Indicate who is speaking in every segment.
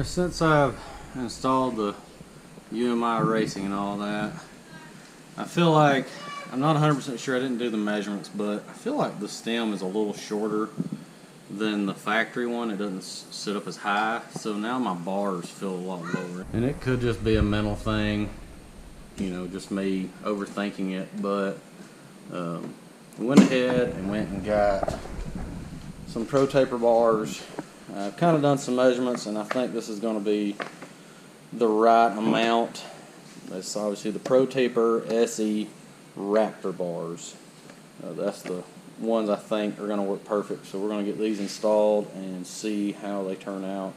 Speaker 1: Since I've installed the UMI racing and all that, I feel like, I'm not 100% sure, I didn't do the measurements, but I feel like the stem is a little shorter than the factory one. It doesn't sit up as high, so now my bars feel a lot lower. And it could just be a mental thing, you know, just me overthinking it, but I went ahead and went and got some Pro Taper bars. I've kind of done some measurements, and I think this is going to be the right amount. That's obviously the Pro Taper SE Raptor bars. That's the ones I think are going to work perfect. So we're going to get these installed and see how they turn out.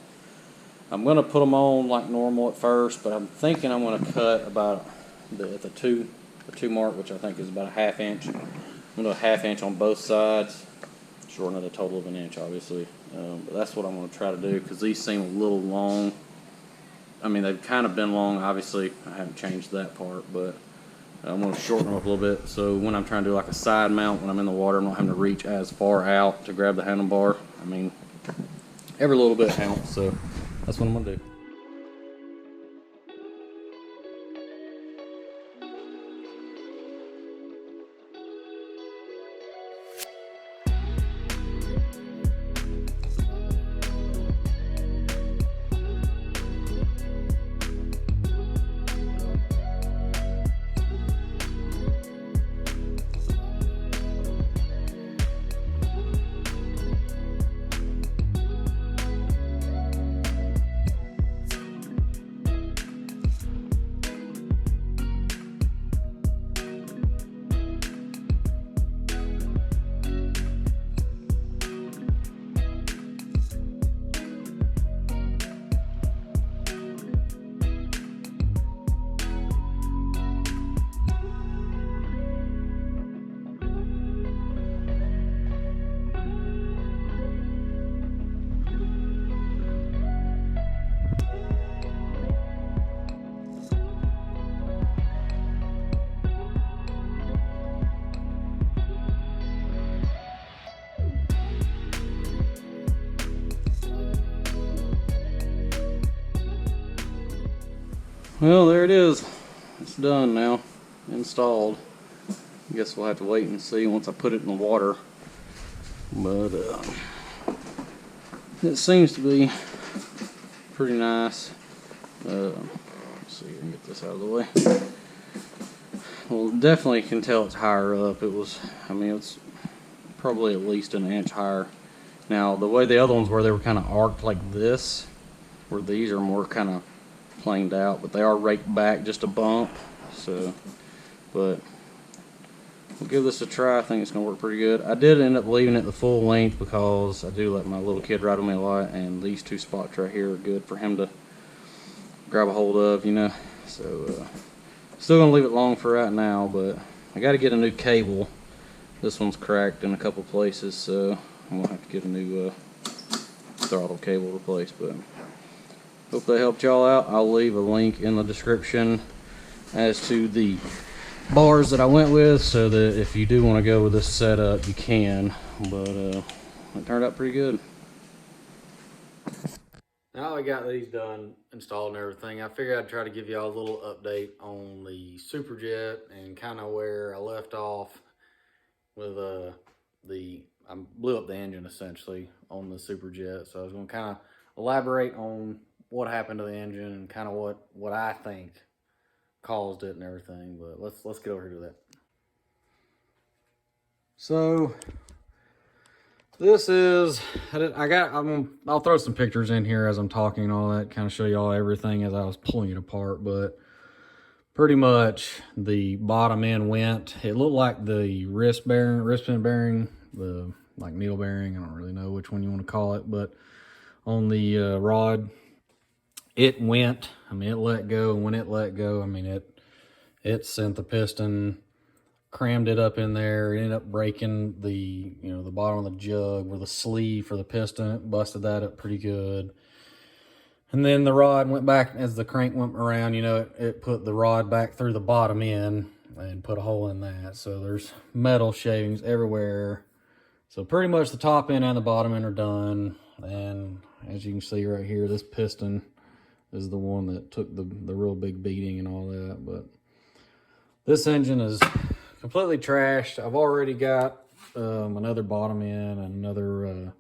Speaker 1: I'm going to put them on like normal at first, but I'm thinking I'm going to cut about at the two mark, which I think is about a 1/2 inch. I'm going to do a 1/2 inch on both sides. Shorten it a total of 1 inch, obviously. But that's what I'm going to try to do, because these seem a little long. I mean, they've kind of been long, obviously. I haven't changed that part, but I'm going to shorten them up a little bit, so when I'm trying to do like a side mount when I'm in the water, I'm not having to reach as far out to grab the handlebar. I mean, every little bit counts, so that's what I'm going to do. Well, there it is. It's done now. Installed. I guess we'll have to wait and see once I put it in the water. But it seems to be pretty nice. Let's see if I can get this out of the way. Well, definitely can tell it's higher up. I mean, it's probably at least 1 inch higher. Now, the way the other ones were, they were kind of arced like this, where these are more kind of planed out, but they are raked back just a bump. So, but we'll give this a try. I think it's gonna work pretty good. I did end up leaving it the full length because I do let my little kid ride with me a lot, and these 2 spots right here are good for him to grab a hold of, you know. So still gonna leave it long for right now, but I got to get a new cable. This one's cracked in a couple places, so I'm gonna have to get a new throttle cable replaced. But hope that helped y'all out. I'll leave a link in the description as to the bars that I went with, so that if you do want to go with this setup, you can. But it turned out pretty good. Now I got these done, installed and everything, I figured I'd try to give y'all a little update on the Superjet and kind of where I left off with I blew up the engine essentially on the Superjet. So I was going to kind of elaborate on what happened to the engine and kind of what I think caused it and everything. But let's get over here to that. So this is, I'll throw some pictures in here as I'm talking and all that, kind of show y'all everything as I was pulling it apart. But pretty much the bottom end went. It looked like the wrist pin bearing, the like needle bearing, I don't really know which one you want to call it, but on the rod, it went. I mean, it let go, and when it let go, I mean, it sent the piston, crammed it up in there. It ended up breaking the bottom of the jug where the sleeve for the piston. It busted that up pretty good. And then the rod went back as the crank went around. It put the rod back through the bottom end and put a hole in that. So there's metal shavings everywhere. So pretty much the top end and the bottom end are done. And
Speaker 2: as you can see right here, this piston is the one that took the real big beating and all that. But this engine is completely trashed. I've already got another bottom end and another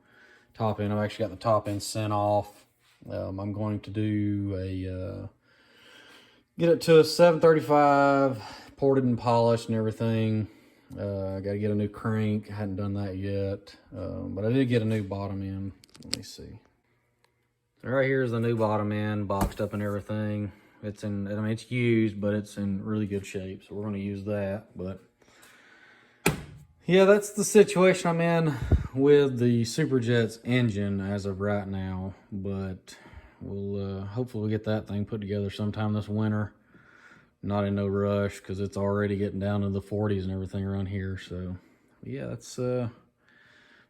Speaker 2: top end. I've actually got the top end sent off. I'm going to do a get it to a 735, ported and polished and everything. I got to get a new crank. I hadn't done that yet, but I did get a new bottom end. Let me see. Right here is the new bottom end, boxed up and everything. It's in, I mean, it's used, but it's in really good shape, so we're going to use that. But yeah, that's the situation I'm in with the Superjet's engine as of right now. But we'll hopefully get that thing put together sometime this winter. Not in no rush because it's already getting down to the 40s and everything around here. So yeah, that's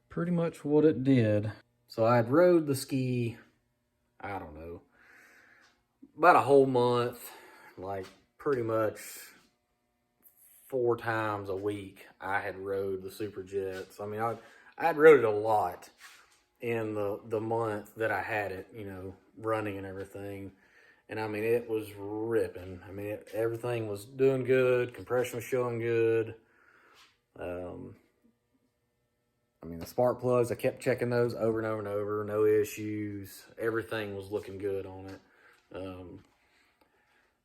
Speaker 2: pretty much what it did. So I had rode the ski, I don't know, about a whole month, like pretty much 4 times a week I had rode the Superjet. So I mean, I had rode it a lot in the month that I had it, you know, running and everything. And I mean, it was ripping. I mean, everything was doing good. Compression was showing good. I mean, the spark plugs, I kept checking those over and over and over. No issues. Everything was looking good on it.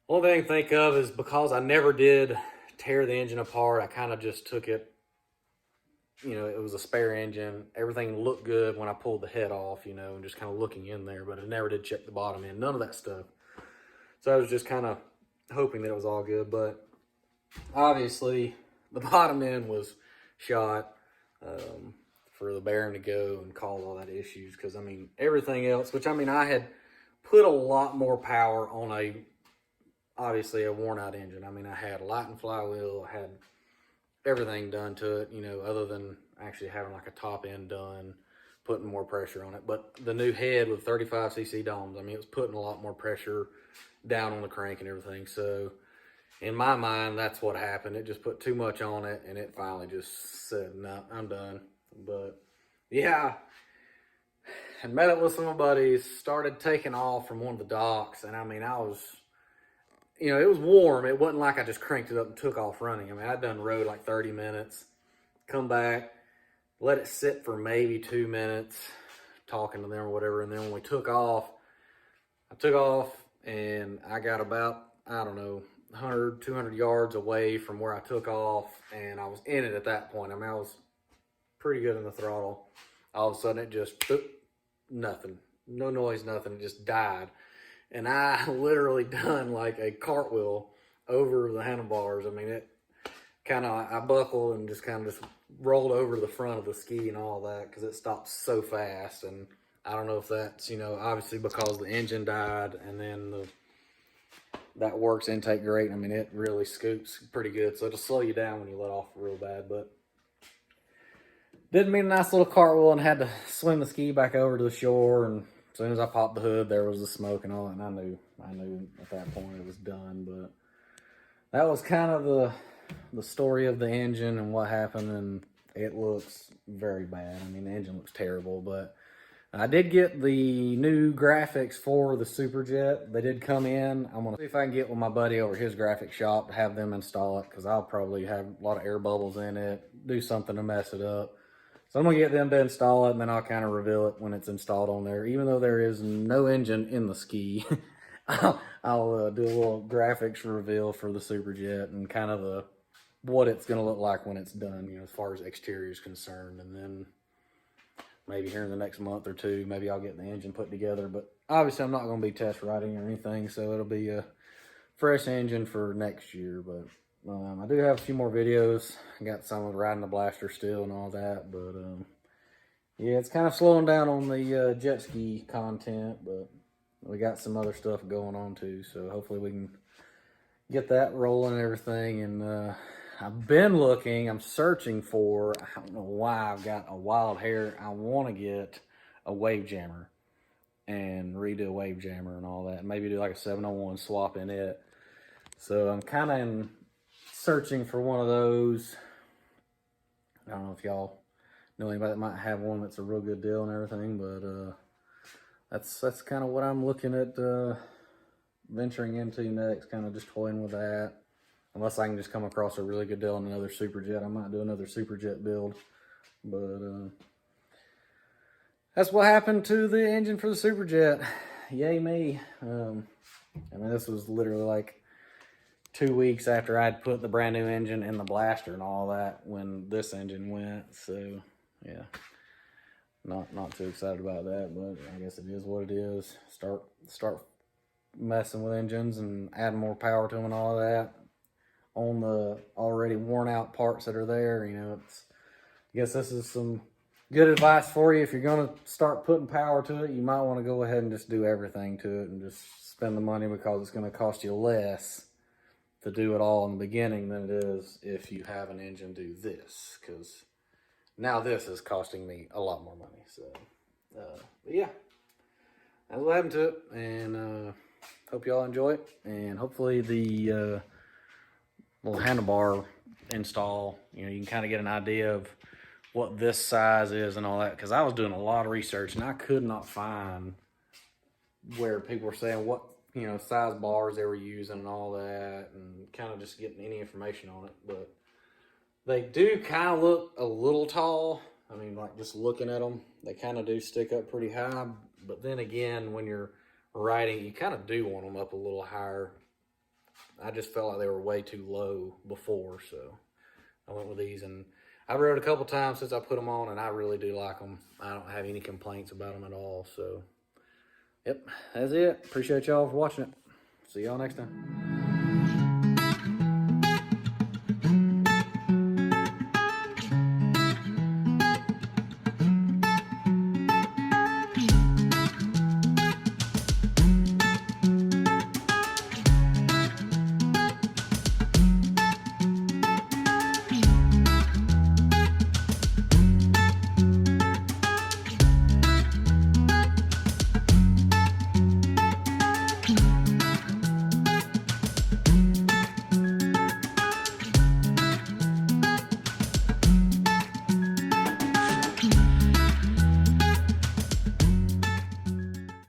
Speaker 2: Only thing I can think of is because I never did tear the engine apart, I kind of just took it, you know, it was a spare engine. Everything looked good when I pulled the head off, you know, and just kind of looking in there, but I never did check the bottom end. None of that stuff. So I was just kind of hoping that it was all good, but obviously the bottom end was shot for the bearing to go and cause all that issues. Because I mean, everything else, which I mean, I had put a lot more power on obviously a worn out engine. I mean, I had a Lightning flywheel, I had everything done to it, you know, other than actually having like a top end done, putting more pressure on it. But the new head with 35cc domes, I mean, it was putting a lot more pressure down on the crank and everything. So in my mind, that's what happened. It just put too much on it, and it finally just said, no, I'm done. But yeah, I met up with some of my buddies, started taking off from one of the docks, and I mean, I was, you know, it was warm. It wasn't like I just cranked it up and took off running. I mean, I'd done rode like 30 minutes, come back, let it sit for maybe 2 minutes, talking to them or whatever, and then when we took off, I took off, and I got about, I don't know, 100, 200 yards away from where I took off, and I was in it at that point. I mean, I was pretty good in the throttle. All of a sudden, it just, nothing. No noise, nothing. It just died. And I literally done like a cartwheel over the handlebars. I mean, it kind of, I buckled and just kind of just rolled over the front of the ski and all that because it stopped so fast. And I don't know if that's, you know, obviously because the engine died and then that works intake grate. I mean, it really scoops pretty good. So it'll slow you down when you let off real bad. But did me a nice little cartwheel and had to swing the ski back over to the shore. And as soon as I popped the hood, there was the smoke and all that. And I knew at that point it was done. But that was kind of the story of the engine and what happened. And it looks very bad. I mean, the engine looks terrible, but I did get the new graphics for the Superjet. They did come in. I'm going to see if I can get with my buddy over his graphic shop to have them install it, because I'll probably have a lot of air bubbles in it, do something to mess it up. So I'm going to get them to install it, and then I'll kind of reveal it when it's installed on there. Even though there is no engine in the ski, I'll do a little graphics reveal for the Superjet and kind of what it's going to look like when it's done, you know, as far as exterior is concerned. And then maybe here in the next month or two, maybe I'll get the engine put together. But obviously I'm not going to be test riding or anything, so it'll be a fresh engine for next year. But I do have a few more videos. I got some of riding the blaster still and all that. But yeah, it's kind of slowing down on the jet ski content, but we got some other stuff going on too. So hopefully we can get that rolling and everything. And I've been looking, I'm searching for, I don't know why I've got a wild hair. I want to get a wave jammer and redo a wave jammer and all that. Maybe do like a 701 swap in it. So I'm kind of searching for one of those. I don't know if y'all know anybody that might have one that's a real good deal and everything, but that's kind of what I'm looking at venturing into next, kind of just toying with that. Unless I can just come across a really good deal on another Superjet, I might do another Superjet build. But that's what happened to the engine for the Superjet. Yay me. I mean, this was literally like 2 weeks after I'd put the brand new engine in the blaster and all that when this engine went. So yeah, not too excited about that, but I guess it is what it is. Start messing with engines and adding more power to them and all of that on the already worn out parts that are there. You know, I guess this is some good advice for you. If you're going to start putting power to it, you might want to go ahead and just do everything to it and just spend the money, because it's going to cost you less to do it all in the beginning than it is if you have an engine do this, because now this is costing me a lot more money. So but yeah, that's what happened to it, and hope y'all enjoy it, and hopefully the little handlebar install, you know, you can kind of get an idea of what this size is and all that, because I was doing a lot of research and I could not find where people were saying what, you know, size bars they were using and all that, and kind of just getting any information on it. But they do kind of look a little tall. I mean, like, just looking at them, they kind of do stick up pretty high. But then again, when you're riding, you kind of do want them up a little higher. I just felt like they were way too low before, so I went with these. And I rode a couple times since I put them on, and I really do like them. I don't have any complaints about them at all. So, yep, that's it. Appreciate y'all for watching it. See y'all next time.